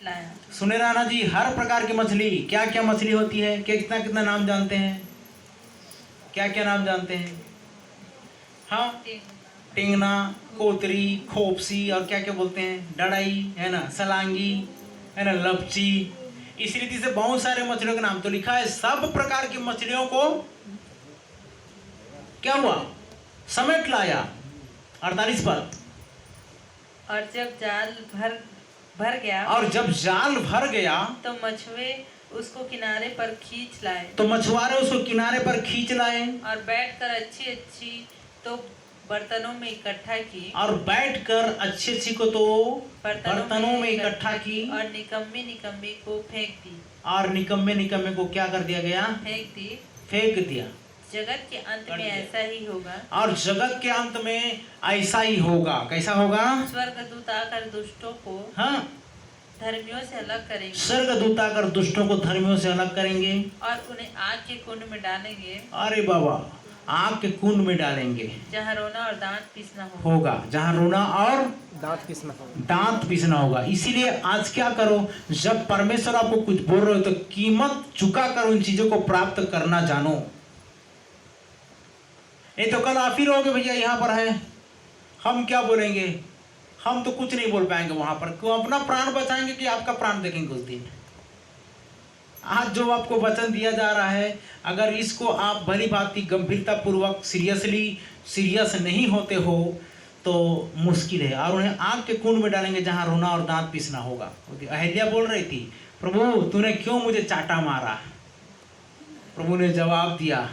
लाया। सुने राणा जी, हर प्रकार की मछली, क्या क्या मछली होती है, क्या कितना कितना नाम जानते हैं? क्या क्या नाम जानते हैं? हाँ, टेंगना, कोतरी, खोपसी और क्या क्या बोलते हैं, डड़ाई है ना, सलांगी है ना, लपची, इस रीति से बहुत सारे मछलियों के नाम तो लिखा है। सब प्रकार की मछलियों को क्या हुआ, समेट लाया 48 पर। और जब जाल भर गया, और जब जाल भर गया तो मछुए उसको किनारे पर खींच लाए। तो मछुआरे उसको किनारे पर खींच लाए और बैठकर अच्छी अच्छी तो बर्तनों में इकट्ठा की। और बैठकर अच्छी अच्छी को तो बर्तनों में इकट्ठा की। और निकम्मी निकम्मी को फेंक दी। और निकम्मे निकम्मे को क्या कर दिया गया? फेंक दिया। जगत के अंत में ऐसा ही होगा। और जगत के अंत में ऐसा ही होगा। कैसा होगा? स्वर्गदूत आकर दुष्टों को हाँ, धर्मियों से अलग करेंगे। स्वर्गदूत आकर दुष्टों को धर्मियों से अलग करेंगे और उन्हें आग के कुंड में डालेंगे। अरे बाबा, आग के कुंड में डालेंगे, जहाँ रोना और दांत पीसना होगा। जहाँ रोना और दांत पीसना होगा। इसीलिए आज क्या करो, जब परमेश्वर आपको कुछ बोल रहे हो तो कीमत चुका कर उन चीजों को प्राप्त करना जानो। ये तो कल आप ही रहोगे भैया यहाँ पर है, हम क्या बोलेंगे? हम तो कुछ नहीं बोल पाएंगे वहां पर। क्यों? अपना प्राण बचाएंगे कि आपका प्राण देखेंगे उस दिन? आज जो आपको वचन दिया जा रहा है, अगर इसको आप भली भांति गंभीरता पूर्वक सीरियस नहीं होते हो तो मुश्किल है। और उन्हें आग के कुंड में डालेंगे जहां रोना और दांत पीसना होगा। अहिल्या बोल रही थी, प्रभु तूने क्यों मुझे चाटा मारा? प्रभु ने जवाब दिया,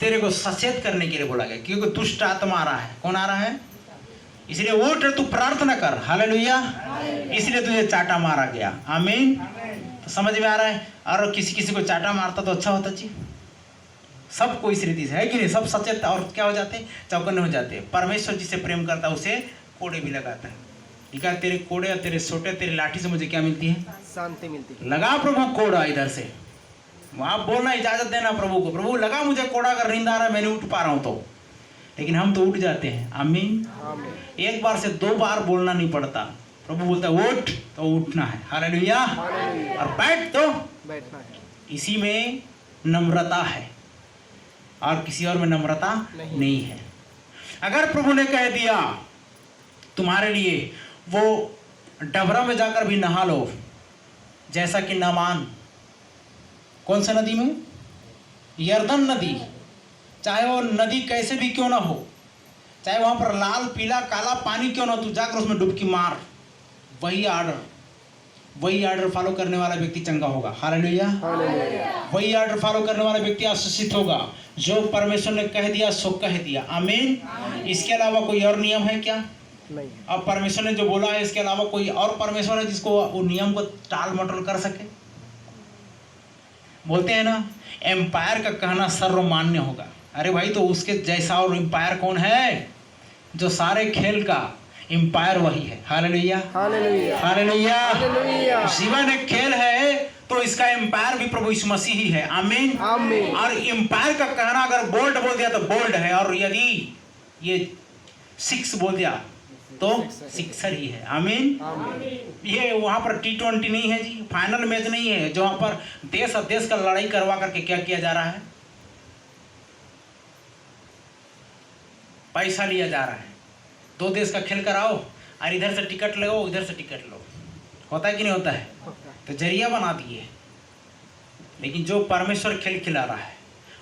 तेरे को सचेत करने के लिए बोला गया, क्योंकि दुष्ट आत्मा आ रहा है। कौन आ रहा है? इसलिए उठ, तू प्रार्थना कर। हालेलुया। इसलिए तुझे चाटा मारा गया। आमीन। तो समझ में आ रहा है? और किसी किसी को चाटा मारता तो अच्छा होता जी। सबको इस रीति से है कि नहीं? सब सचेत और क्या हो जाते हैं? चौकन्ने हो जाते हैं। परमेश्वर जिसे प्रेम करता है उसे कोड़े भी लगाता है। लिखा, तेरे कोड़े और तेरे सोटे, तेरी लाठी से मुझे क्या मिलती है? शांति मिलती है। लगा प्रभु कोड़ा इधर से, वहां बोलना, इजाजत देना प्रभु को, प्रभु लगा मुझे कोड़ा, अगर नींद आ रहा है, मैं नहीं उठ पा रहा हूं तो। लेकिन हम तो उठ जाते हैं। आमीन। एक बार से 2 बार बोलना नहीं पड़ता। प्रभु बोलता है उठ तो उठना है। हालेलुया। और बैठ तो बैठना है। इसी में नम्रता है और किसी और में नम्रता नहीं है। अगर प्रभु ने कह दिया तुम्हारे लिए वो डबरा में जाकर भी नहा लो, जैसा कि नामान, कौन सा नदी में? यरदन नदी। चाहे वो नदी कैसे भी क्यों ना हो, चाहे वहां पर लाल पीला काला पानी क्यों ना हो, तू जाकर उसमें डुबकी मार। वही आर्डर फॉलो करने वाला व्यक्ति चंगा होगा। हालेलुया। वही आर्डर फॉलो करने वाला व्यक्ति आशीषित होगा। जो परमेश्वर ने कह दिया सो कह दिया। आमीन। इसके अलावा कोई और नियम है क्या? नहीं। अब परमेश्वर ने जो बोला है, इसके अलावा कोई और परमेश्वर है जिसको वो नियम को टाल मटोल कर सके? बोलते हैं ना, एम्पायर का कहना सर्वमान्य होगा। अरे भाई, तो उसके जैसा और एम्पायर कौन है? जो सारे खेल का एम्पायर वही है। हालेलुया। हालेलुया। हालेलुया। हालेलुया। जीवन एक खेल है तो इसका एम्पायर भी प्रभु यीशु मसीह ही है। आमीन। आमीन। और एम्पायर का कहना अगर बोल्ड बोल दिया तो बोल्ड है, और यदि ये 6 बोल दिया तो सिक्सर ही है। आमीन। ये वहां पर T20 नहीं है जी, फाइनल मैच नहीं है जो वहां पर देश और देश का लड़ाई करवा करके क्या किया जा रहा है? पैसा लिया जा रहा है। 2 देश का खेल कराओ और इधर से टिकट लो, इधर से टिकट लो। होता है कि नहीं होता है? तो जरिया बना दिए। लेकिन जो परमेश्वर खेल खिला रहा है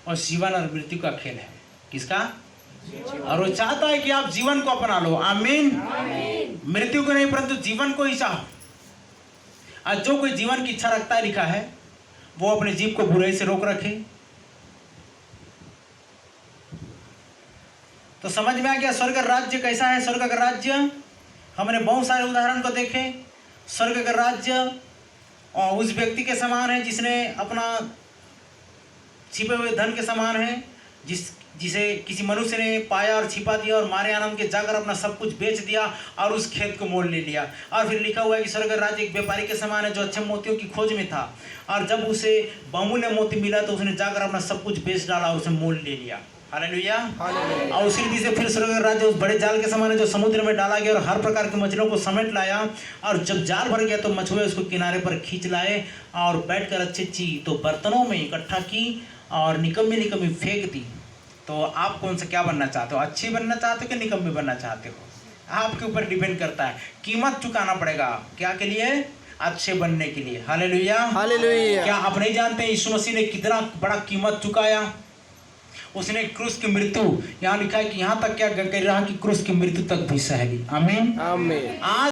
और जीवन और मृत्यु का खेल है। किसका? और वो चाहता है कि आप जीवन को अपना लो। आमीन। मृत्यु को नहीं, परंतु जीवन को ही चाहो। आज जो कोई जीवन की इच्छा रखता है, लिखा है, वो अपने जीव को बुराई से रोक रखे। तो समझ में आ गया स्वर्ग का राज्य कैसा है? स्वर्ग का राज्य हमने बहुत सारे उदाहरण को देखे। स्वर्ग का राज्य उस व्यक्ति के समान है जिसने अपना छिपे हुए धन के समान है, जिसे किसी मनुष्य ने पाया और छिपा दिया और मारे आनंद के जाकर अपना सब कुछ बेच दिया और उस खेत को मोल ले लिया। और फिर लिखा हुआ है कि स्वर्ग का राज्य एक व्यापारी के समान है जो अच्छे मोतियों की खोज में था, और जब उसे बहुमूल्य मोती मिला तो उसने जाकर अपना सब कुछ बेच डाला और उसे मोल ले लिया। हालेलुया। हालेलुया। और उसी रीति से फिर स्वर्ग राज्य उस बड़े जाल के समान है जो समुद्र में डाला गया और हर प्रकार की मछलियों को समेट लाया। और जब जाल भर गया तो मछुए उसको किनारे पर खींच लाए और बैठकर अच्छी अच्छी तो बर्तनों में इकट्ठा की और निकम्मी निकम्मी फेंक दी। तो आप कौन सा क्या बनना चाहते हो? अच्छी बनना चाहते हो कि निकम्मी बनना चाहते हो? आपके ऊपर डिपेंड करता है। कीमत चुकाना पड़ेगा क्या के लिए? अच्छे बनने के लिए। हालेलुया। हालेलुया। क्या आप नहीं जानते यीशु मसीह ने कितना बड़ा कीमत चुकाया? उसने क्रूस की मृत्यु, यहाँ लिखा है कि यहाँ तक क्या कह रहा कि क्रूस की मृत्यु तक भी सह ली। आमीन। आमीन। आज